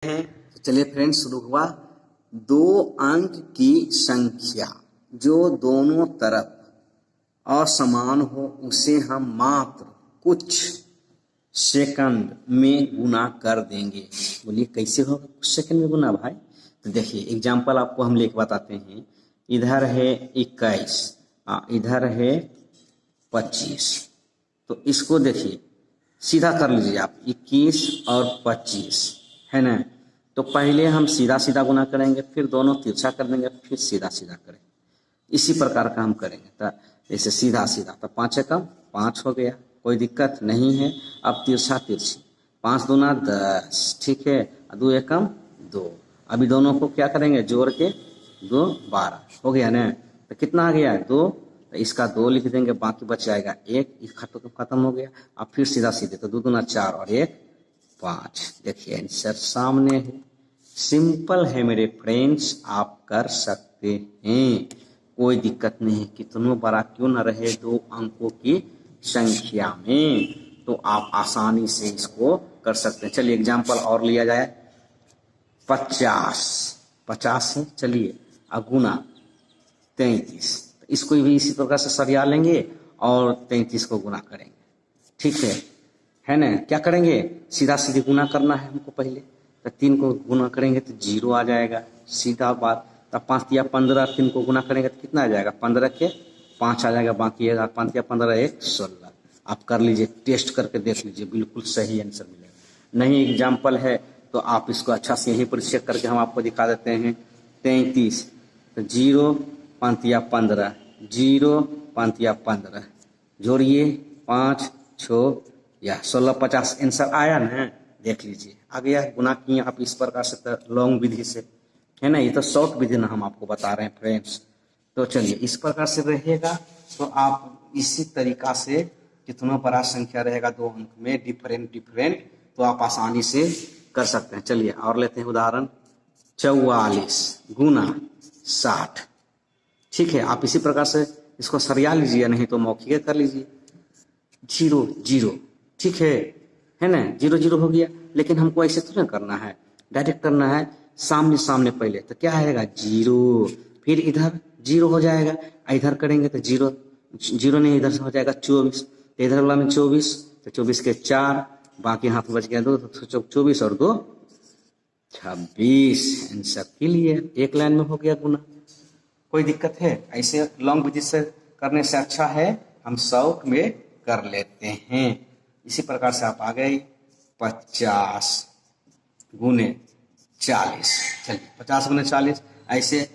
हैं। तो चलिए फ्रेंड्स, शुरू हुआ। दो अंक की संख्या जो दोनों तरफ असमान हो उसे हम मात्र कुछ सेकंड में गुना कर देंगे। बोलिए कैसे होगा कुछ सेकंड में गुना भाई? तो देखिए एग्जाम्पल आपको हम लेके बताते हैं। इधर है 21, इधर है 25। तो इसको देखिए सीधा कर लीजिए आप, 21 और 25 है ना। तो पहले हम सीधा सीधा गुना करेंगे, फिर दोनों तिरछा कर देंगे, फिर सीधा सीधा करेंगे। इसी प्रकार का हम करेंगे। तो जैसे सीधा सीधा, तो 5 एकम 5 हो गया, कोई दिक्कत नहीं है। अब तिरछा तिरछी, 5 दूना 10, ठीक है। 2 एकम 2। अभी दोनों को क्या करेंगे, जोड़ के 2 12 हो गया ना। तो कितना आ गया 2, तो इसका 2 लिख देंगे, बाकी बच जाएगा 1। खत्म हो गया। अब फिर सीधा सीधे, तो 2 दूना 4 और 1 5। देखिए आंसर सामने है। सिंपल है मेरे फ्रेंड्स, आप कर सकते हैं, कोई दिक्कत नहीं। कितनों बड़ा क्यों न रहे, 2 अंकों की संख्या में, तो आप आसानी से इसको कर सकते हैं। चलिए एग्जाम्पल और लिया जाए। 50 है, चलिए अगुना 33। इसको भी इसी प्रकार से सरिया लेंगे और 33 को गुना करेंगे, ठीक है ना। क्या करेंगे, सीधा सीधे गुना करना है हमको पहले। तो 3 को गुना करेंगे तो 0 आ जाएगा, सीधा बात। तब 5 या 15, 3 को गुना करेंगे तो कितना आ जाएगा, 15 के 5 आ जाएगा, बाकी 5 या 15 1 16। आप कर लीजिए, टेस्ट करके देख लीजिए, बिल्कुल सही आंसर मिलेगा। नहीं एग्जाम्पल है तो आप इसको अच्छा से यहीं पर चेक करके हम आपको दिखा देते हैं। 33, तो 0 5 या 15, 0 5 या 15, जोड़िए 5 6 या 16 50 आंसर आया ना। देख लीजिए आ गया, गुना किए आप इस प्रकार से, तो लॉन्ग विधि से है ना। ये तो शॉर्ट विधि ना हम आपको बता रहे हैं फ्रेंड्स। तो चलिए इस प्रकार से रहेगा, तो आप इसी तरीका से कितना बड़ा संख्या रहेगा 2 अंक में डिफरेंट, तो आप आसानी से कर सकते हैं। चलिए और लेते हैं उदाहरण। 44 गुना 60, ठीक है। आप इसी प्रकार से इसको सरिया लीजिए, नहीं तो मौखिक कर लीजिए। 0 0, ठीक है ना। 0 0 हो गया, लेकिन हमको ऐसे तो नहीं करना है, डायरेक्ट करना है सामने सामने पहले। तो क्या आएगा 0, फिर इधर 0 हो जाएगा, इधर करेंगे तो 0 0 नहीं, इधर से हो जाएगा 24। तो इधर वाला में 24, तो 24 के 4, बाकी हाथ बच गया 2, तो 24 और 2 26। आंसर के लिए एक लाइन में हो गया गुना। कोई दिक्कत है? ऐसे लॉन्ग विधि से करने से अच्छा है हम शौक में कर लेते हैं। इसी प्रकार से आप आ गए 50 गुने 40। चलिए 50 गुने 40, ऐसे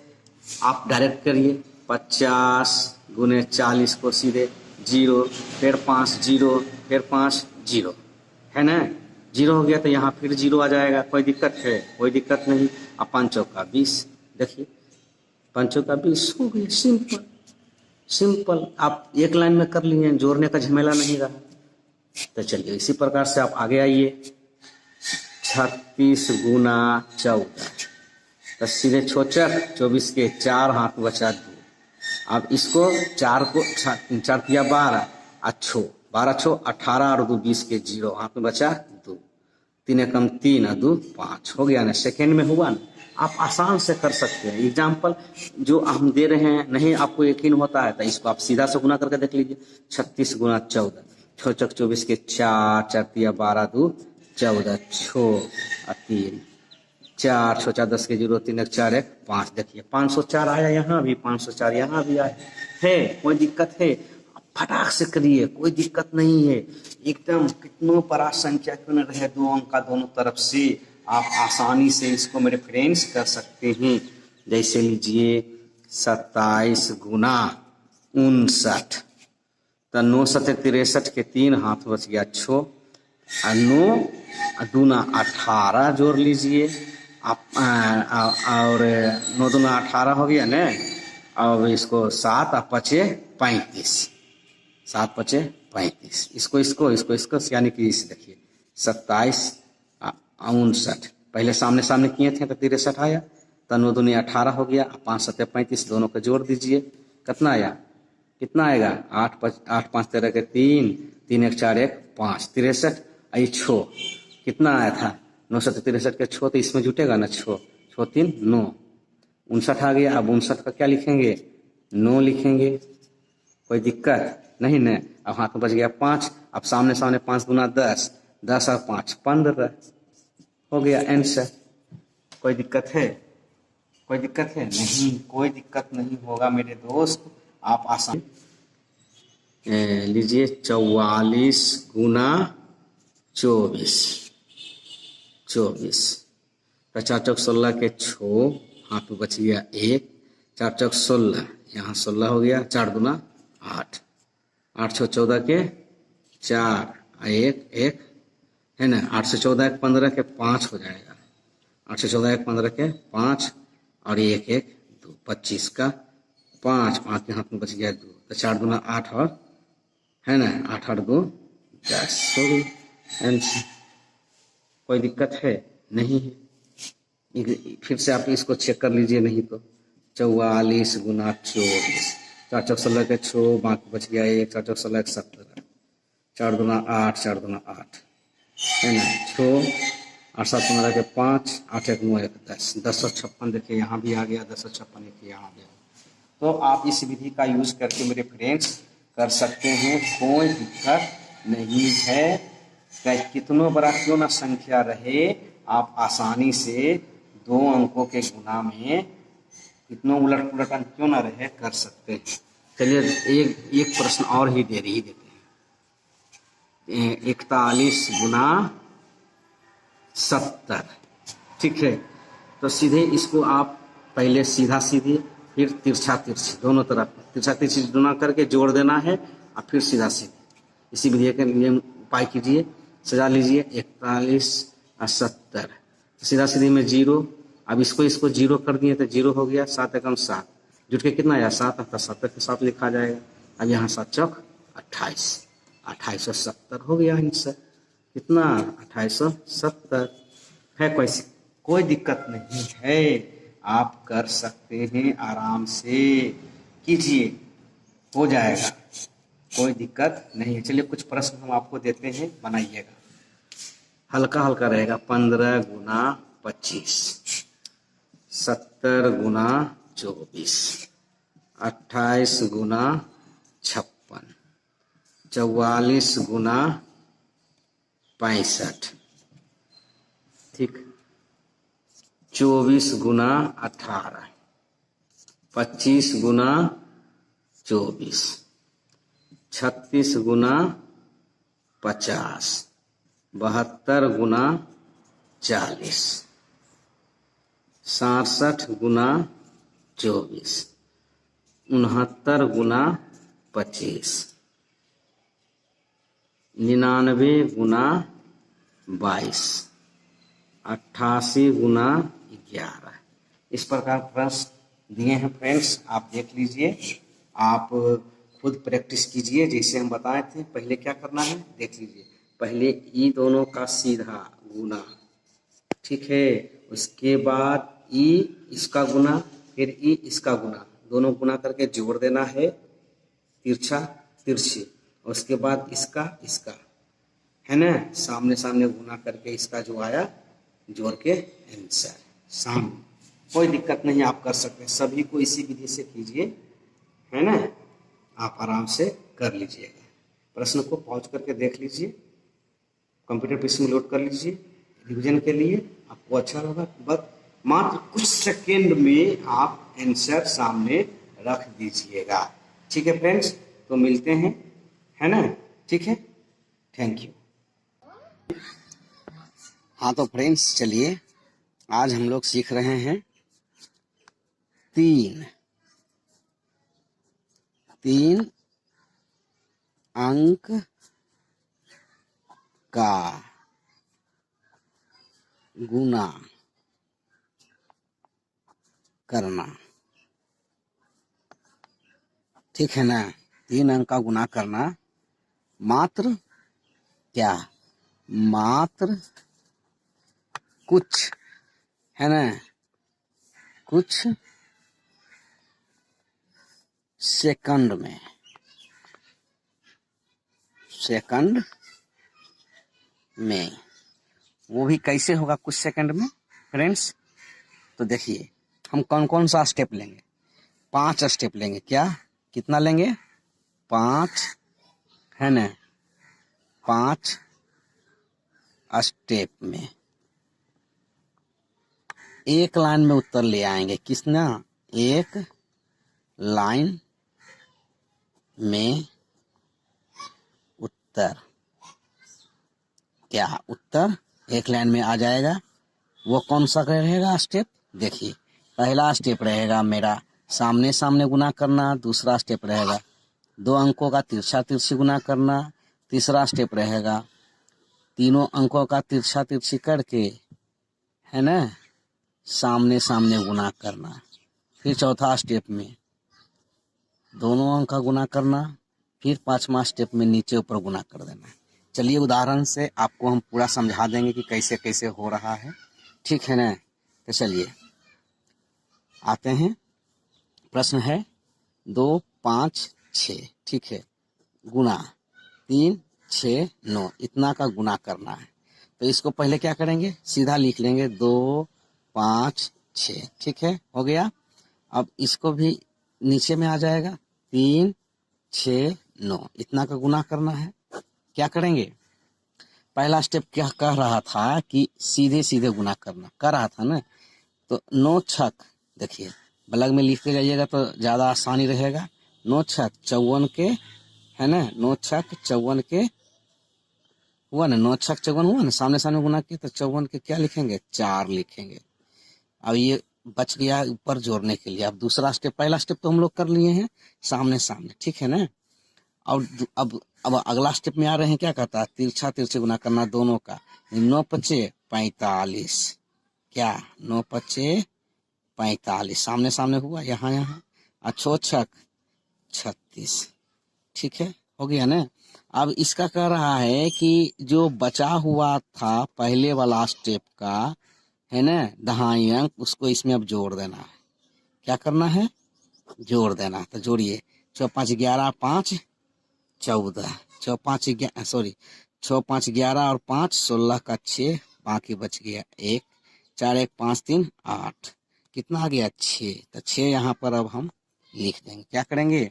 आप डायरेक्ट करिए। 50 गुने 40 को सीधे 0, फिर 5 0, फिर 5 0, है ना। 0 हो गया तो यहाँ फिर 0 आ जाएगा, कोई दिक्कत है? कोई दिक्कत नहीं। अब 5 चौका 20, देखिए 5 चौका 20 हो गया। सिंपल सिंपल, आप एक लाइन में कर लिए, जोड़ने का झमेला नहीं रहा। तो चलिए इसी प्रकार से आप आगे आइए। 36 गुना 14, तो सीधे छोचक 24 के 4, हाथ बचा 2। अब इसको 4 को 4 किया 12, अच्छो 12 छो 18 और 2 20 के 0, हाथ में बचा 2। 3 एकम 3 और 2 5 हो गया ना। सेकेंड में हुआ ना। आप आसान से कर सकते हैं। एग्जाम्पल जो हम दे रहे हैं, नहीं आपको यकीन होता है तो इसको आप सीधा से गुना करके देख लीजिए। 36 गुना 14, छोचक 24 के 4, 4 तिया 12 2 14, छो 3 4, छो 4 10 के 0, 3 1 4 1 5। देखिए 504 आया, यहाँ भी 504, यहाँ भी आया है। कोई दिक्कत है? फटाक से करिए, कोई दिक्कत नहीं है एकदम। कितनों बड़ा संख्या क्यों न रहे, 2 अंक का दोनों तरफ से आप आसानी से इसको मेरे फ्रेंड्स कर सकते हैं। जैसे लीजिए 27 गुना 59, तो 9 7 63 के 3, हाथ बच गया 6, 9 दूना 18, जोड़ लीजिए आप। और 9 दूना 18 हो गया ना। अब इसको 7 और 5 35, 7 5 35, इसको यानी कि इसे देखिए 27 59। पहले सामने सामने किए थे तो 63 आया, तो 9 दूनी 18 हो गया, 5 7 35, दोनों को जोड़ दीजिए। कितना आया, कितना आएगा 8 5 13 के 3, 3 1 4 1 5, 63 आई 6 कितना आया था 9 के छो तो इसमें जुटेगा ना, छो छो 3 9, 59 आ गया। अब 59 का क्या लिखेंगे, 9 लिखेंगे, कोई दिक्कत नहीं न। अब हाथ में बच गया 5, अब सामने सामने 5 दूना 10, 10 और 5 15, हो गया आंसर। कोई दिक्कत है, कोई दिक्कत है नहीं, कोई दिक्कत नहीं होगा मेरे दोस्त, आप आसान लीजिए। 44 गुना 24, 24, 4 चौक 16 के छो, हाथ में बच गया 1, 4 चौक 16, यहाँ 16 हो गया, 4 दूना 8, 8 छो 14 के 4, 1 1 है ना, 8 से 14 1 15 के 5 हो जाएगा, 8 से 14 1 15 के 5 और 1 1 2, 25 का 5, 5 के हाथ में बच गया 2, तो 4 दूना 8 और है ना, 8 8 2 10 हो गई आंसर। कोई दिक्कत है नहीं है। फिर से आप इसको चेक कर लीजिए, नहीं तो 44 गुना 24, 4 चौक 16 के छो, बाकी बच गया 1, 4 चौक 16 17, 4 दूना 8, 4 दूना 8 है ना, छो 8 7 15 के 5, 8 1 9 1 10, 1056 देखिए यहाँ भी आ गया, 1056 देखिए यहाँ भी आ गया। तो आप इस विधि का यूज करके मेरे फ्रेंड्स कर सकते हैं, कोई दिक्कत नहीं है। चाहे कितनों बड़ा क्यों ना संख्या रहे, आप आसानी से 2 अंकों के गुना में कितनों उलट पुलट अंक क्यों ना रहे, कर सकते हैं। चलिए एक प्रश्न और ही दे देते हैं। 41 गुना 70, ठीक है। तो सीधे इसको आप पहले सीधा सीधी, फिर तिरछा तिरछी, दोनों तरफ तिरछा तिरछी गुना करके जोड़ देना है, और फिर सीधा सीधी। इसी विधि के लिए उपाय कीजिए, सजा लीजिए। 41 और 70, सीधा सीधी में 0, अब इसको जीरो कर दिए तो 0 हो गया, 7 एकम 7, जुट के कितना आया 7, तो 70 के साथ लिखा जाएगा। अब यहाँ 7 चौक 28, 2870 हो गया आंसर। कितना, 2870 है। कोई दिक्कत नहीं है, आप कर सकते हैं, आराम से कीजिए, हो जाएगा, कोई दिक्कत नहीं है। चलिए कुछ प्रश्न हम आपको देते हैं, बनाइएगा, हल्का हल्का रहेगा। 15 गुना 25, 70 गुना 24, 28 गुना 56, 44 गुना 65, ठीक, 24 गुना 18, 25 गुना 24, 36 गुना 50, 72 गुना 40, 67 गुना 24, 69 गुना 25, 99 गुना 22, 88 गुना 11। इस प्रकार प्रश्न दिए हैं फ्रेंड्स, आप देख लीजिए, आप खुद प्रैक्टिस कीजिए जैसे हम बताए थे। पहले क्या करना है देख लीजिए, पहले ई दोनों का सीधा गुना, ठीक है, उसके बाद ई इसका गुना, फिर ई इसका गुना, दोनों गुना करके जोड़ देना है, तिरछा तिरछी, उसके बाद इसका इसका, है ना, सामने सामने गुना करके इसका जो आया जोड़ के आंसर सामने। कोई दिक्कत नहीं, आप कर सकते हैं, सभी को इसी विधि से कीजिए, है ना, आप आराम से कर लीजिएगा। प्रश्न को पॉज करके देख लीजिए, कंप्यूटर पे इसमें लोड कर लीजिए, रिवीजन के लिए आपको अच्छा होगा। बस मात्र कुछ सेकेंड में आप आंसर सामने रख दीजिएगा, ठीक है फ्रेंड्स। तो मिलते हैं, है ना, ठीक है, थैंक यू। हाँ तो फ्रेंड्स चलिए, आज हम लोग सीख रहे हैं 3 अंक का गुना करना, ठीक है ना। 3 अंक का गुना करना मात्र क्या, मात्र कुछ, है ना, कुछ सेकंड में, सेकंड में वो भी कैसे होगा कुछ सेकंड में फ्रेंड्स। तो देखिए हम कौन कौन सा स्टेप लेंगे, 5 स्टेप लेंगे। क्या कितना लेंगे, 5 है ना, 5 स्टेप में एक लाइन में उत्तर ले आएंगे। किसना, एक लाइन में उत्तर, क्या उत्तर एक लाइन में आ जाएगा। वो कौन सा रहेगा स्टेप, देखिए पहला स्टेप रहेगा मेरा सामने सामने गुना करना, दूसरा स्टेप रहेगा 2 अंकों का तिरछा तिरछी गुना करना, तीसरा स्टेप रहेगा तीनों अंकों का तिरछा तिरछी करके, है ना, सामने सामने गुना करना। फिर चौथा स्टेप में दोनों अंक का गुना करना, फिर 5वां स्टेप में नीचे ऊपर गुना कर देना। चलिए उदाहरण से आपको हम पूरा समझा देंगे कि कैसे कैसे हो रहा है, ठीक है ना। तो चलिए आते हैं, प्रश्न है 2 5 6, ठीक है, गुना 3 6 9 इतना का गुना करना है। तो इसको पहले क्या करेंगे, सीधा लिख लेंगे 2 5 6, ठीक है, हो गया। अब इसको भी नीचे में आ जाएगा 3 6 9 इतना का गुना करना है। क्या करेंगे, पहला स्टेप क्या कह रहा था कि सीधे सीधे गुना करना, कर रहा था ना। तो 9 छक, देखिए बलग में लिखते जाइएगा तो ज़्यादा आसानी रहेगा। 9 छक 54 के, है ना, 9 छक 54 के हुआ ना, 9 छक 54 हुआ ना, सामने सामने गुना किए तो 54 के क्या लिखेंगे, 4 लिखेंगे। अब ये बच गया ऊपर जोड़ने के लिए। अब दूसरा स्टेप, पहला स्टेप तो हम लोग कर लिए हैं सामने सामने, ठीक है ना। अब अगला स्टेप में आ रहे हैं, क्या कहता है, तिरछा तिरछे गुना करना दोनों का। 9 पचे 45, क्या 9 पचे 45, सामने सामने हुआ, यहाँ यहाँ, अच्छो छक 36, ठीक है, हो गया ना। अब इसका कह रहा है कि जो बचा हुआ था पहले वाला स्टेप का, है ना, दहाई अंक, उसको इसमें अब जोड़ देना है। क्या करना है, जोड़ देना। तो जोड़िए, 6 5 11 5 14, 6 5 11 6 5 11 और 5 16 का 6, बाकी बच गया 1, 4 1 5 3 8, कितना आ गया 6। तो 6 यहाँ पर अब हम लिख देंगे। क्या करेंगे,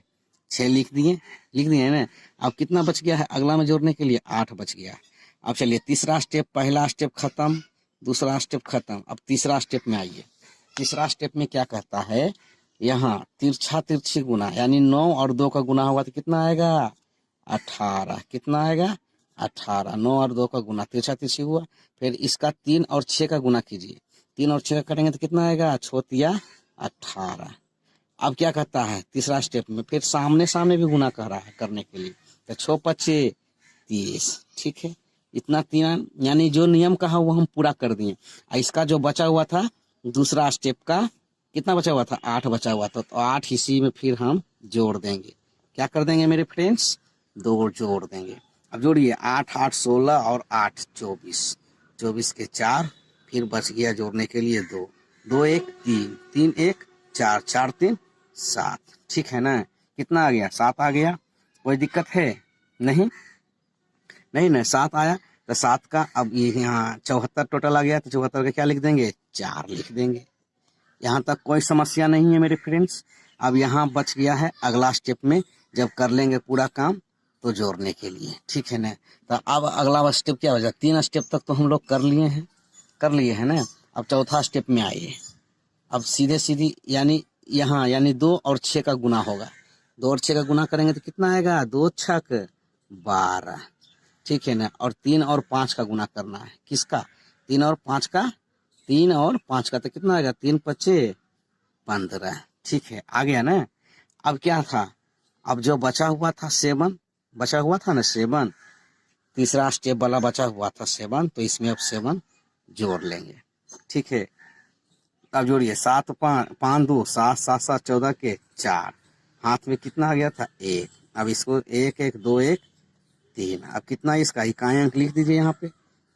6 लिख दिए ना। अब कितना बच गया है अगला में जोड़ने के लिए, 8 बच गया। अब चलिए तीसरा स्टेप, पहला स्टेप खत्म, दूसरा स्टेप खत्म, अब तीसरा स्टेप में आइए। तीसरा स्टेप में क्या कहता है, यहाँ तिरछा तिरछी गुना, यानी 9 और 2 का गुना होगा तो कितना आएगा, 18, कितना आएगा 18, 9 और 2 का गुना, तिरछा तिरछी हुआ। फिर इसका 3 और 6 का गुना कीजिए, 3 और 6 का करेंगे तो कितना आएगा, 6 18। अब क्या कहता है तीसरा स्टेप में, फिर सामने सामने भी गुना कह रहा है करने के लिए, तो 6 5 30, ठीक है। इतना 3, यानी जो नियम कहा वो हम पूरा कर दिए। इसका जो बचा हुआ था दूसरा स्टेप का, कितना बचा हुआ था, 8 बचा हुआ था, तो 8 इसी में फिर हम जोड़ देंगे। क्या कर देंगे मेरे फ्रेंड्स, 2 जोड़ देंगे। अब जोड़िए, 8 8 16 और 8 24, 24 के 4, फिर बच गया जोड़ने के लिए 2, 2 1 3, 3 1 4, 4 3 7, ठीक है ना। कितना आ गया, 7 आ गया। कोई दिक्कत है, नहीं नहीं ना, 7 आया। तो 7 का अब ये यहाँ 74 टोटल आ गया, तो 74 का क्या लिख देंगे, 4 लिख देंगे। यहाँ तक कोई समस्या नहीं है मेरे फ्रेंड्स। अब यहाँ बच गया है अगला स्टेप में, जब कर लेंगे पूरा काम तो जोड़ने के लिए, ठीक है ना। तो अब अगला स्टेप क्या हो जाए, 3 स्टेप तक तो हम लोग कर लिए हैं ना। अब चौथा स्टेप में आइए। अब सीधे सीधी, यानी यहाँ यानी 2 और 6 का गुना होगा, 2 और 6 का गुना करेंगे तो कितना आएगा, 2 छक 12, ठीक है ना। और 3 और 5 का गुना करना है, किसका, 3 और 5 का, 3 और 5 का, तो कितना आएगा, 3 5 15, ठीक है, आ गया ना। अब क्या था, अब जो बचा हुआ था 7, बचा हुआ था ना 7, तीसरा स्टेप वाला बचा हुआ था 7, तो इसमें अब 7 जोड़ लेंगे, ठीक है। अब जोड़िए, 7 5 5 2 7 7 7 14 के 4, हाथ में कितना आ गया था, 1। अब इसको 1 1 2 1 3, अब कितना इसका इकाई अंक लिख दीजिए, यहाँ पे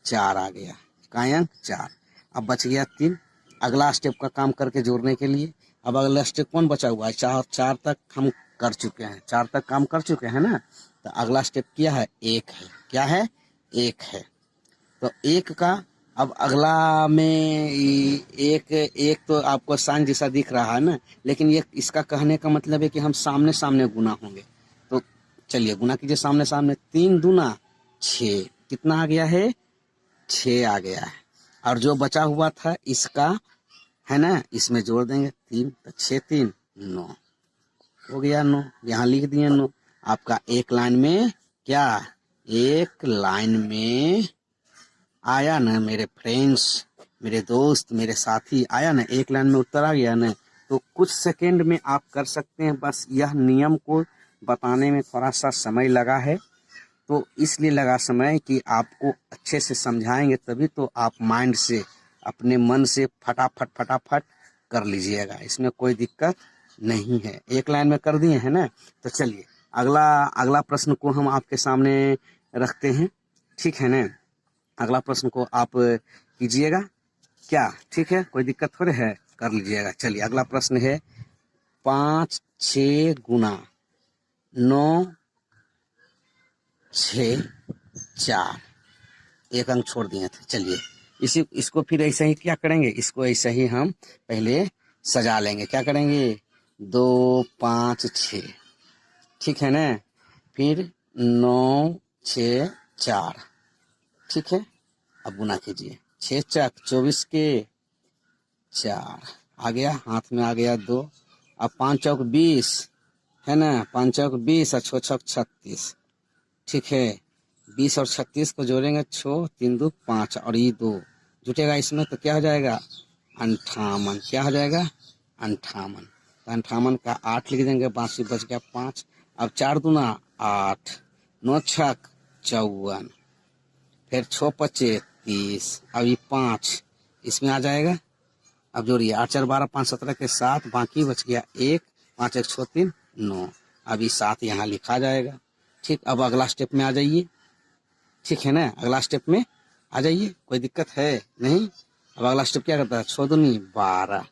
4 आ गया, इकाई अंक 4। अब बच गया 3, अगला स्टेप का काम करके जोड़ने के लिए। अब अगला स्टेप कौन बचा हुआ है, 4 तक हम कर चुके हैं, 4 तक काम कर चुके हैं ना। तो अगला स्टेप क्या है, 1 है, क्या है, 1 है। तो 1 का अब अगला में एक एक तो आपको साइन जैसा दिख रहा है ना, लेकिन ये इसका कहने का मतलब है कि हम सामने सामने गुना होंगे। तो चलिए गुना कीजिए सामने सामने। 3 दूना 6, कितना आ गया है? 6 आ गया है। और जो बचा हुआ था इसका है ना, इसमें जोड़ देंगे 3, तो 6 3 9 हो गया 9। यहाँ लिख दिए 9। आपका एक लाइन में क्या, एक लाइन में आया ना मेरे फ्रेंड्स, मेरे दोस्त, मेरे साथी, आया ना, एक लाइन में उत्तर आ गया ना। तो कुछ सेकंड में आप कर सकते हैं। बस यह नियम को बताने में थोड़ा सा समय लगा है, तो इसलिए लगा समय कि आपको अच्छे से समझाएंगे तभी तो आप माइंड से, अपने मन से फटाफट फटाफट कर लीजिएगा। इसमें कोई दिक्कत नहीं है। एक लाइन में कर दिए हैं ना। तो चलिए अगला अगला प्रश्न को हम आपके सामने रखते हैं, ठीक है ना। अगला प्रश्न को आप कीजिएगा क्या, ठीक है, कोई दिक्कत थोड़े है, कर लीजिएगा। चलिए अगला प्रश्न है 5 6 गुना 9 6 4, एक अंक छोड़ दिए थे। चलिए इसको फिर ऐसे ही क्या करेंगे, इसको ऐसे ही हम पहले सजा लेंगे। क्या करेंगे, 2 5 6, ठीक है ना। फिर 9 6 4, ठीक है। अब गुना कीजिए, 6 चक 24 के 4 आ गया, हाथ में आ गया 2। अब 5 चौक 20 है ना, 5 चौक 20 और 6 छक 36, ठीक है। 20 और 36 को जोड़ेंगे, 6 3 2 5 और ये 2 जुटेगा इसमें, तो क्या हो जाएगा 58। क्या हो जाएगा 58। तो 58 का 8 लिख देंगे, बाकी बच गया 5। अब 4 दूना 8, 9 छक 54, फिर 6 पचे 30, अब ये 5 इसमें आ जाएगा। अब जोड़िए 8 4 12 5 17 के 7, बाकी बच गया 1, 5 1 6 3 9। अब ये 7 यहाँ लिखा जाएगा, ठीक। अब अगला स्टेप में आ जाइए, ठीक है ना। अगला स्टेप में आ जाइए, कोई दिक्कत है नहीं। अब अगला स्टेप क्या करता है, 6 दूनी 12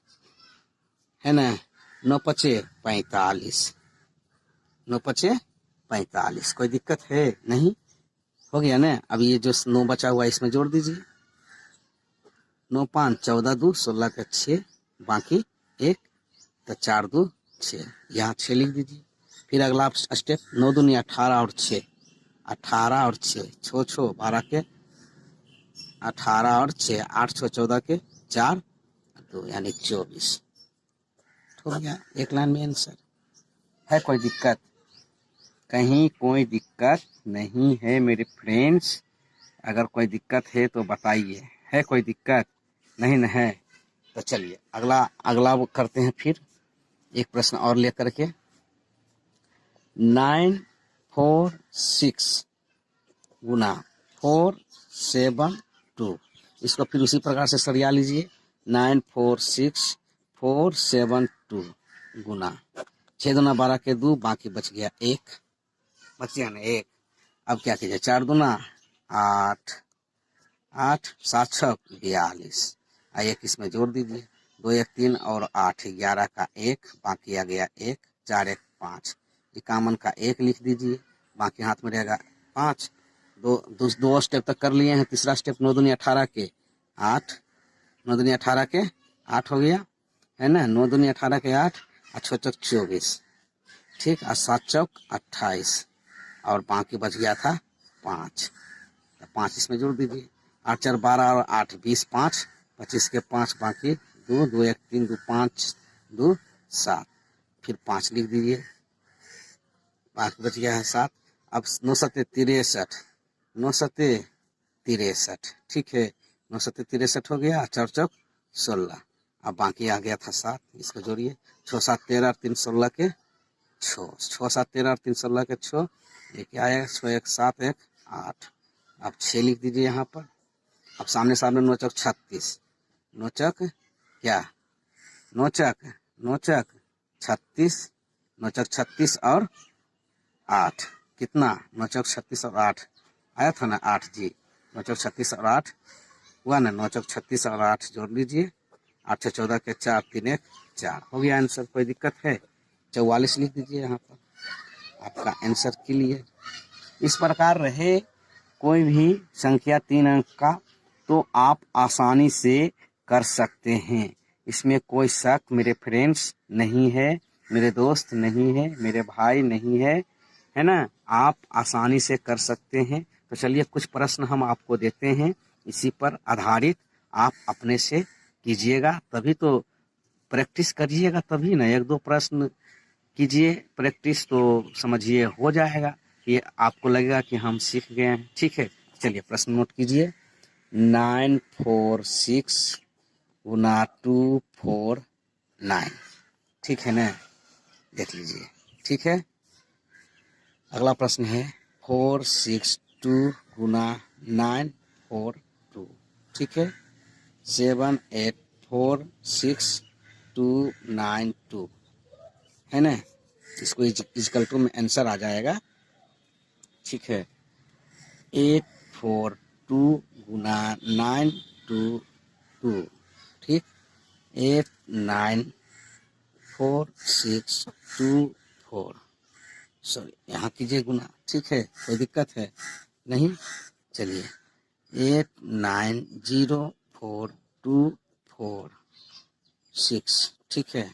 है ना, 9 पचे 45, 9 पचे 45, कोई दिक्कत है नहीं, हो गया ना। अब ये जो 9 बचा हुआ है इसमें जोड़ दीजिए, 9 5 14 2 16 के 6, बाकी 1, तो 4 2 6, यहाँ 6 लिख दीजिए। फिर अगला स्टेप 9 दूनी 18 और 6, 18 और 6 6 6 12 के 18 और 6, 8 6 14 के 4 2 यानी 24, हो गया एक लाइन में आंसर। है कोई दिक्कत, कहीं कोई दिक्कत नहीं है मेरे फ्रेंड्स? अगर कोई दिक्कत है तो बताइए, है कोई दिक्कत नहीं न है? तो चलिए अगला अगला वो करते हैं, फिर एक प्रश्न और लेकर के। 9 4 6 गुना 4 7 2, इसको फिर उसी प्रकार से सरिया लीजिए। 9 4 6 4 7 2 गुना 6 दूना 12 के 2, बाकी बच गया 1, बच गया ना 1। अब क्या कीजिए, 4 दूना 8 8 7 6 42, एक इसमें जोड़ दीजिए, 2 1 3 और 8 11 का 1, बाकी आ गया 1, 4 1 5, 51 का 1 लिख दीजिए, बाकी हाथ में रहेगा 5। दो स्टेप तक कर लिए हैं। तीसरा स्टेप 9 दूनी 18 के 8, 9 दूनी 18 के 8 हो गया है ना, 9 दूनी 18 के 8 और 6 चौक 24, ठीक, और 7 चौक 28, और बाकी बच गया था 5, तो 5 इसमें जोड़ दीजिए। 8 4 12 और 8 20 5 25 के 5, बाकी 2 2 1 3 2 5 2 7, फिर 5 लिख दीजिए, बाकी बच गया है 7। अब 9 7 63, 9 7 63, ठीक है, 9 7 63 हो गया, 4 चौक 16, अब बाकी आ गया था 7, इसको जोड़िए, 6 7 13 3 16 के 6, 6 7 13 3 16 के 6, ये क्या आएगा 6 1 7 1 8, अब 6 लिख दीजिए यहाँ पर। अब सामने सामने 9 चौक 36, 9 चौक क्या 9 चौक 9 चौक 36, 9 चौक 36 और 8, कितना 9 चौक 36 और 8 आया था ना 8 जी, 9 चौक 36 और 8 हुआ ना, 9 चौक 36 और 8 जोड़ लीजिए, 8 6 14 के 4 3 1 4, हो गया आंसर। कोई दिक्कत है, 44 लिख दीजिए यहाँ पर, आपका आंसर क्लियर। इस प्रकार रहे कोई भी संख्या 3 अंक का तो आप आसानी से कर सकते हैं। इसमें कोई शक मेरे फ्रेंड्स नहीं है, मेरे दोस्त नहीं है, मेरे भाई नहीं है, है ना। आप आसानी से कर सकते हैं। तो चलिए कुछ प्रश्न हम आपको देते हैं, इसी पर आधारित आप अपने से कीजिएगा, तभी तो प्रैक्टिस करिएगा, तभी ना। एक दो प्रश्न कीजिए प्रैक्टिस, तो समझिए हो जाएगा, ये आपको लगेगा कि हम सीख गए हैं। ठीक है, चलिए प्रश्न नोट कीजिए। 946 गुना 249, ठीक है ना, देख लीजिए। ठीक है, अगला प्रश्न है 462 गुना 942, ठीक है। 7846292, है ना। इसको इक्वल टू में आंसर आ जाएगा। ठीक है, 842 गुना 922, ठीक। 894624, सॉरी यहाँ कीजिए गुना, ठीक है, कोई दिक्कत है नहीं। चलिए 89042446, ठीक है।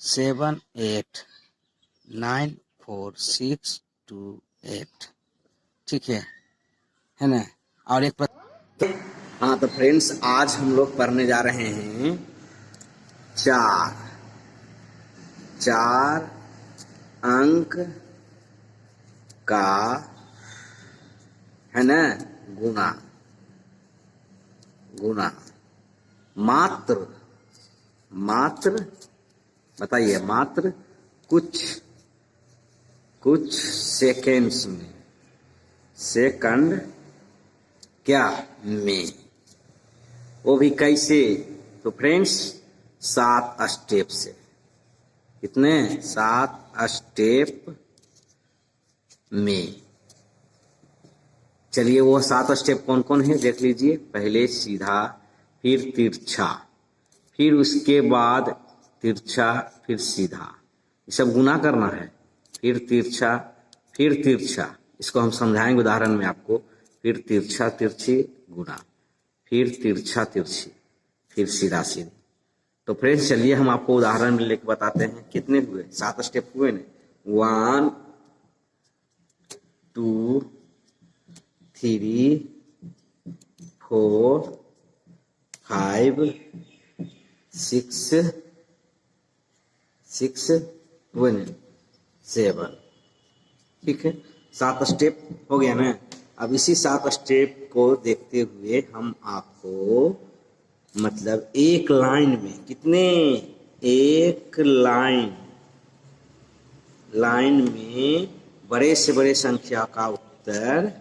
789462 ठीक है ना। और एक हाँ, तो फ्रेंड्स आज हम लोग पढ़ने जा रहे हैं चार अंक का, है ना, गुना मात्र बताइए, मात्र कुछ सेकेंड्स में, सेकंड क्या में, वो भी कैसे। तो फ्रेंड्स 7 स्टेप से, कितने 7 स्टेप में। चलिए वो 7 स्टेप कौन कौन है देख लीजिए। पहले सीधा, फिर तिरछा, फिर उसके बाद तिरछा, फिर सीधा, ये सब गुना करना है। फिर तिरछा, फिर तिरछा, इसको हम समझाएंगे उदाहरण में आपको। फिर तिरछा तिरछी गुना, फिर तिरछा तिरछी, फिर सीधा सीधी। तो फ्रेंड्स चलिए हम आपको उदाहरण में लेके बताते हैं कितने हुए, 7 स्टेप हुए ना। 1 2 3 4 5 6 हुए ना, 7, ठीक है। 7 स्टेप हो गया ना। अब इसी 7 स्टेप को देखते हुए हम आपको मतलब एक लाइन में कितने, एक लाइन में बड़े से बड़े संख्या का उत्तर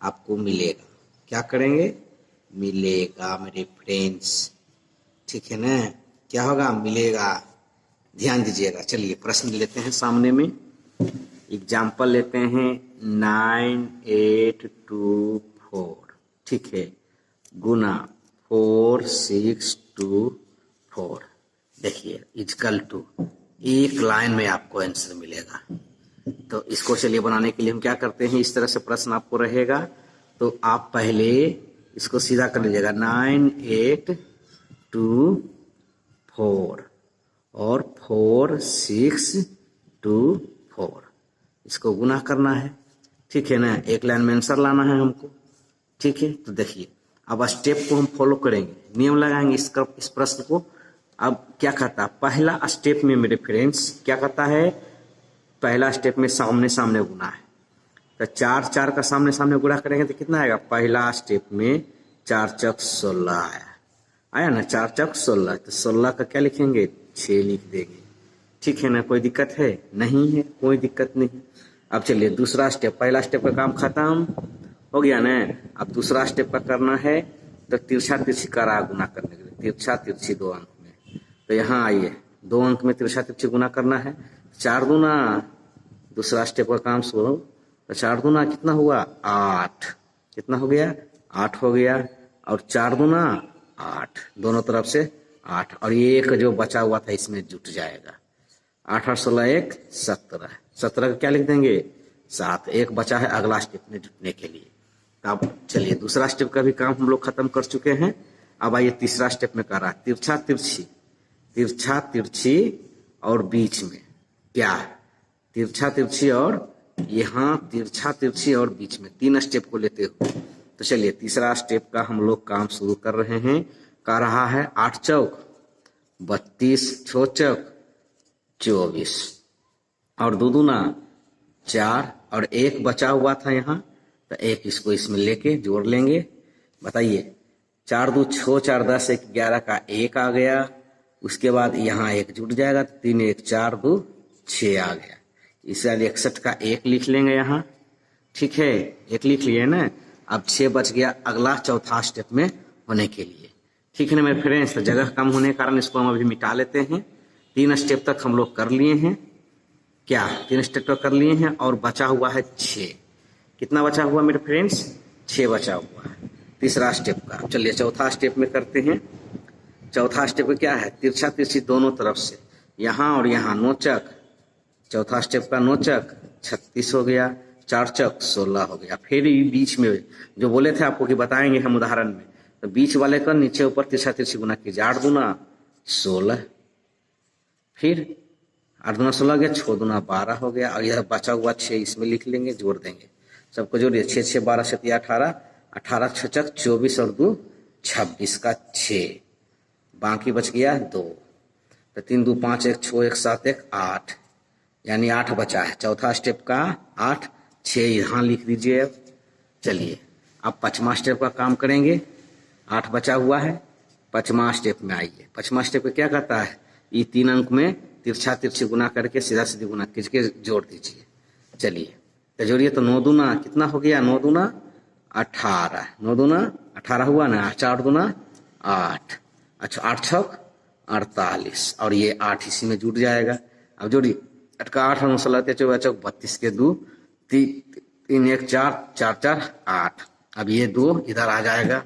आपको मिलेगा। क्या करेंगे, मिलेगा मेरे फ्रेंड्स, ठीक है ना। क्या होगा, मिलेगा, ध्यान दीजिएगा। चलिए प्रश्न लेते हैं सामने में, एग्जाम्पल लेते हैं 9824, ठीक है, गुना 4624। देखिए इक्वल टू, एक लाइन में आपको आंसर मिलेगा। तो इसको चलिए बनाने के लिए हम क्या करते हैं, इस तरह से प्रश्न आपको रहेगा। तो आप पहले इसको सीधा कर लीजिएगा, 9824 और 4624, इसको गुना करना है, ठीक है ना। एक लाइन में आंसर लाना है हमको, ठीक है। तो देखिए अब स्टेप को हम फॉलो करेंगे, नियम लगाएंगे इस प्रश्न को। अब क्या कहता है, पहला स्टेप में मेरे फ्रेंड्स क्या कहता है, पहला स्टेप में सामने सामने गुना है। तो 4 4 का सामने सामने गुणा करेंगे तो कितना आएगा, पहला स्टेप में 4 चौक 16 आया ना, 4 चौक 16। तो 16 का क्या लिखेंगे, 6 लिख देंगे, ठीक है ना। कोई दिक्कत है नहीं है, कोई दिक्कत नहीं। अब चलिए दूसरा स्टेप, पहला स्टेप का काम खत्म हो गया ना। अब दूसरा स्टेप का करना है, तो तिरछा तिरछी करा गुना करने के लिए, तिरछा तिरछी 2 अंक में। तो यहाँ आइए, 2 अंक में तिरछा तिरछी गुना करना है। 4 दूना, दूसरा स्टेप का काम शुरू। तो 4 दूना कितना हुआ, 8, कितना हो गया, 8 हो गया। और 4 दूना 8, दोनों तरफ से 8, और ये एक जो बचा हुआ था इसमें जुट जाएगा। 8 और 16 1 17, 17 का क्या लिख देंगे, 7, एक बचा है अगला स्टेप में जुटने के लिए। अब चलिए दूसरा स्टेप का भी काम हम लोग खत्म कर चुके हैं। अब आइए तीसरा स्टेप में कर रहा है तिरछा तिरछी, तिरछा तिरछी और बीच में क्या, तिरछा तिरछी और यहाँ तिरछा तिरछी और बीच में, 3 स्टेप को लेते हुए। तो चलिए तीसरा स्टेप का हम लोग काम शुरू कर रहे हैं। कर रहा है 8 चौक 32, 6 चौक 24 और 2 दूना 4 और 1 बचा हुआ था यहाँ, तो 1 इसको इसमें लेके जोड़ लेंगे। बताइए 4 2 6 4 10 1 11 का 1 आ गया। उसके बाद यहाँ 1 जुट जाएगा तो 3 1 4 2 6 आ गया। इस 61 का 1 लिख लेंगे यहाँ। ठीक है, 1 लिख लिए ना। अब 6 बच गया अगला चौथा स्टेप में होने के लिए। ठीक है ना मेरे फ्रेंड्स, तो जगह कम होने के कारण इसको हम अभी मिटा लेते हैं। 3 स्टेप तक हम लोग कर लिए हैं। क्या 3 स्टेप तक कर लिए हैं और बचा हुआ है 6। कितना बचा हुआ मेरे फ्रेंड्स? 6 बचा हुआ है तीसरा स्टेप का। चलिए चौथा स्टेप में करते हैं। चौथा स्टेप क्या है? तिरछा तिरछी दोनों तरफ से, यहाँ और यहाँ नोचक। चौथा स्टेप का नोचक 36 हो गया, 4 चौक 16 हो गया। फिर बीच में जो बोले थे आपको कि बताएंगे हम उदाहरण में, तो बीच वाले का नीचे ऊपर तिरछा तिरछी गुना कीजिए। 8 दूना 16, फिर 8 दूना 16 गया, 6 दूना 12 हो गया और यह बचा हुआ 6 इसमें लिख लेंगे, जोड़ देंगे। सबको जोड़िए, 6 6 12 7 18, 18 6 चक 24 और 2 26 का 6, बाकी बच गया 2, तो 3 2 5 1 6 1 7 1 8, यानी 8 बचा है। चौथा स्टेप का 8, 6 यहाँ लिख दीजिए। अब चलिए अब 5वां स्टेप का काम करेंगे। 8 बचा हुआ है, 5वां स्टेप में आइए। 5वां स्टेप क्या कहता है? ये 3 अंक में तिरछा तिरछी गुना करके सीधा सीधी गुना खींच के जोड़ दीजिए। चलिए तो जोड़िए, तो 9 दूना कितना हो गया? 9 दूना 18, 9 दूना 18 हुआ ना, 4 दूना 8, अच्छा 8 छक 48 और ये 8 इसी में जुट जाएगा। अब जोड़िए, 8 का 8 9 16 24 चौक 32 के 2 3 1 4 4 4 8। अब ये 2 इधर आ जाएगा,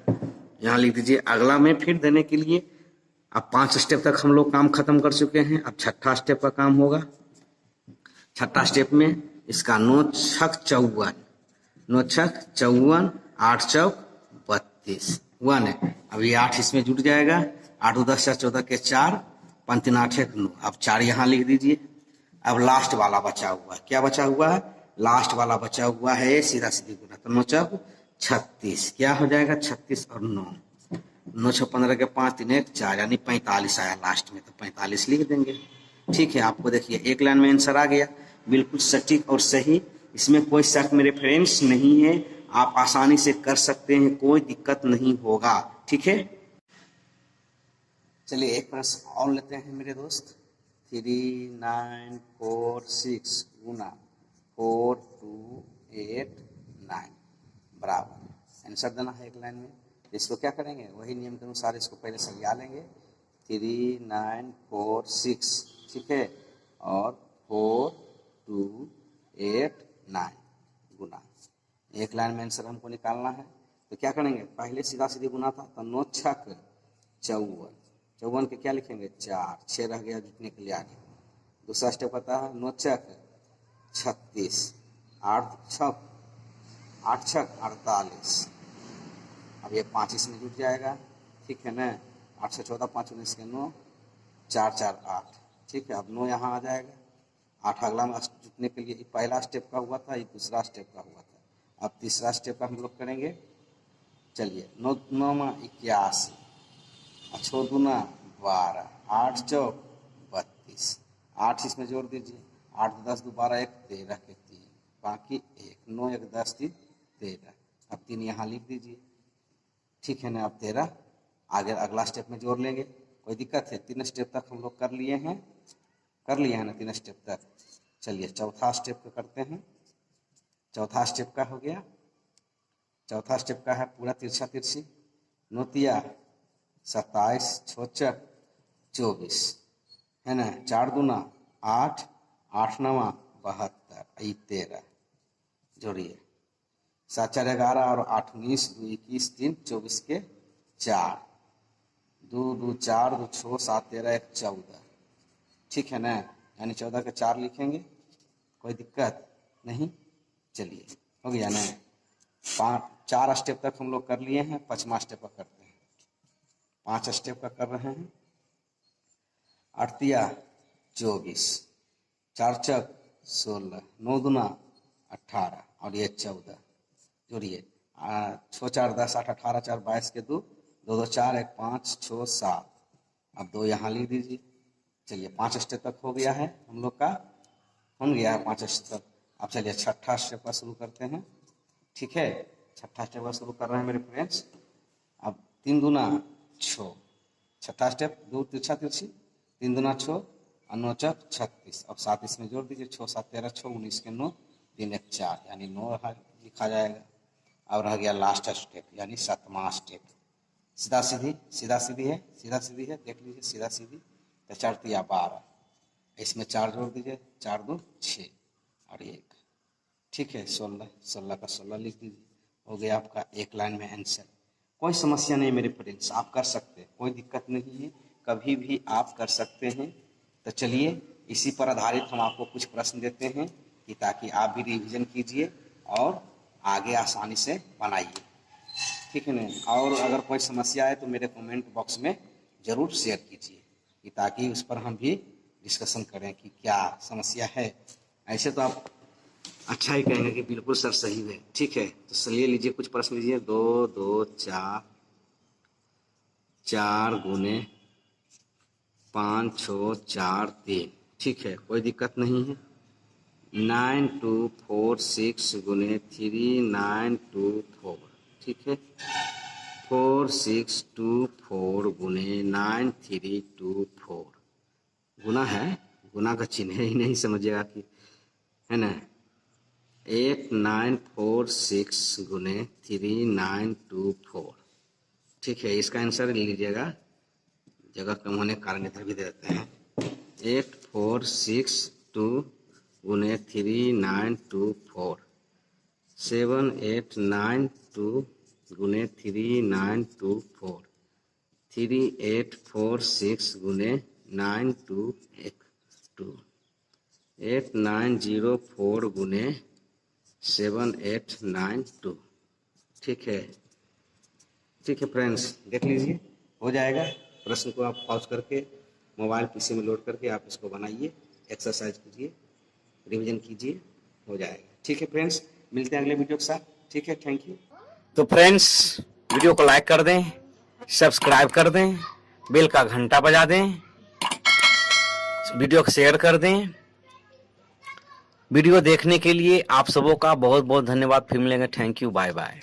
यहाँ लिख दीजिए। अगला में फिर देने के लिए अब 5 स्टेप तक हम लोग काम खत्म कर चुके हैं। अब 6ठा स्टेप का काम होगा। 6ठा स्टेप में इसका 9 छक 54, 9 छक 54, 8 चौक 32 हुआ ना। अब ये 8 इसमें जुट जाएगा। 8 2 10 4 14 के 4, 5 3 8 1 9। अब 4 यहाँ लिख दीजिए। अब लास्ट वाला बचा हुआ है, क्या बचा हुआ है? लास्ट वाला बचा हुआ है सीधा सीधी गुना, तो 9 चौक 36, क्या हो जाएगा? 36 और 9, 9 6 15 के 5 3 1 4, यानी 45 आया लास्ट में, तो 45 लिख देंगे। ठीक है, आपको देखिए एक लाइन में आंसर आ गया, बिल्कुल सटीक और सही। इसमें कोई शक मेरे फ्रेंड्स नहीं है, आप आसानी से कर सकते हैं, कोई दिक्कत नहीं होगा। ठीक है, चलिए एक प्रश्न और लेते हैं मेरे दोस्त। 3 9 4 6 गुना 4 2 8 9 बराबर आंसर देना है एक लाइन में। इसको क्या करेंगे? वही नियम के अनुसार इसको पहले सरिया लेंगे। 3 9 4 6, ठीक है, और 4 2 8 9 गुना, एक लाइन में आंसर हमको निकालना है। तो क्या करेंगे? पहले सीधा सीधी गुना था, तो 9 छक 54, 54 के क्या लिखेंगे? 4, 6 रह गया जुटने के लिए आगे। दूसरा स्टेप होता है 9 चक 36, 8 छक 48। अब ये 5 इसमें जुट जाएगा, ठीक है ना। 8 से 14 5 19 के 9, 4 4 8, ठीक है। अब 9 यहाँ आ जाएगा। 8 अगला में जुटने के लिए पहला स्टेप का हुआ था, ये दूसरा स्टेप का हुआ था। अब तीसरा स्टेप का हम लोग करेंगे। चलिए 9 9 में 81, 6 दूना 12, 8 चौक 32, 8 इसमें जोड़ दीजिए। 8 10 2 12 1 13 के 3, बाकी 1, 9 1 10 3 13। अब 3 यहाँ लिख दीजिए, ठीक है ना। अब 13 आगे अगला स्टेप में जोड़ लेंगे, कोई दिक्कत है? 3 स्टेप तक हम लोग कर लिए हैं ना, 3 स्टेप तक। चलिए चौथा स्टेप का करते हैं। चौथा स्टेप का हो गया। चौथा स्टेप का है पूरा तिरछा तिरछी, नोतिया 27 छोचक 24, है ना। 4 दूना 8, 8 9 72, 13 जोड़िए। 7 4 11 और 8 19, 2 21 3 24 के 4, 2 2 4 2 6 7 13 1 14, ठीक है ना। यानी 14 के 4 लिखेंगे, कोई दिक्कत नहीं। चलिए हो गया ना। 4 स्टेप तक हम लोग कर लिए हैं, 5वां स्टेप का करते हैं। 5 स्टेप का कर रहे हैं। 8 तिया 24, 4 चक 16, 9 दूना 18 और ये 14 जोड़िए। 6 4 10 8 18 4 22 के 2 2 2 4 1 5 6 7। अब 2 यहाँ लिख दीजिए। चलिए 5 स्टेप तक हो गया है हम लोग का, हो गया है 5 स्टेप। अब चलिए 6ठा स्टेप का शुरू करते हैं। ठीक है, 6ठा स्टेप का शुरू कर रहे हैं मेरे फ्रेंड्स। अब 3 दूना 6, 6ठा स्टेप 2 तिरछा तिरछी, 3 दूना 6 और 9 चक 36। अब 7 इसमें जोड़ दीजिए। 6 7 13 6 19 के 9 3 1 4 यानी 9 लिखा जाएगा। अब रह गया लास्ट स्टेप यानी 7वां स्टेप। सीधा सीधी, सीधा सीधी है, सीधा सीधी है, देख लीजिए सीधा सीधी। तो 4 तिया 12, इसमें 4 जोड़ दीजिए। 4 2 6 और 1। ठीक है, 16 16 का 16 लिख दीजिए। हो गया आपका एक लाइन में आंसर। कोई समस्या नहीं मेरे फ्रेंड्स, आप कर सकते हैं, कोई दिक्कत नहीं है, कभी भी आप कर सकते हैं। तो चलिए इसी पर आधारित हम आपको कुछ प्रश्न देते हैं कि ताकि आप भी रिवीजन कीजिए और आगे आसानी से बनाइए। ठीक है ना। और अगर कोई समस्या है तो मेरे कमेंट बॉक्स में ज़रूर शेयर कीजिए कि ताकि उस पर हम भी डिस्कशन करें कि क्या समस्या है। ऐसे तो आप अच्छा ही कहेंगे कि बिल्कुल सर सही है। ठीक है, तो चलिए लीजिए कुछ प्रश्न लीजिए। 2 2 4 4 गुने 5 6 4 3। ठीक है, कोई दिक्कत नहीं है। 9 2 4 6 गुने 3 9 2 4। ठीक है, 4 6 2 4 गुने 9 3 2 4। गुना है, गुना का चिन्ह ही नहीं समझिएगा कि है ना। 8 9 4 6 गुने 3 9 2 4। ठीक है, इसका आंसर लीजिएगा, जगह कम होने के कारण इधर भी दे देते हैं। 8 4 6 2 गुने 3 9 2 4। 7 8 9 2 गुने 3 9 2 4। 3 8 4 6 गुने 9 2 2। 8 9 0 4 गुने 7 8 9 2। ठीक है, ठीक है फ्रेंड्स, देख लीजिए हो जाएगा। प्रश्न को आप पॉज करके मोबाइल पीसी में लोड करके आप इसको बनाइए, एक्सरसाइज कीजिए, रिवीजन कीजिए, हो जाएगा। ठीक है फ्रेंड्स, मिलते हैं अगले वीडियो के साथ। ठीक है, थैंक यू। तो फ्रेंड्स वीडियो को लाइक कर दें, सब्सक्राइब कर दें, बेल का घंटा बजा दें, वीडियो को शेयर कर दें। वीडियो देखने के लिए आप सबों का बहुत बहुत धन्यवाद। फिर मिलेंगे। Thank you, bye bye.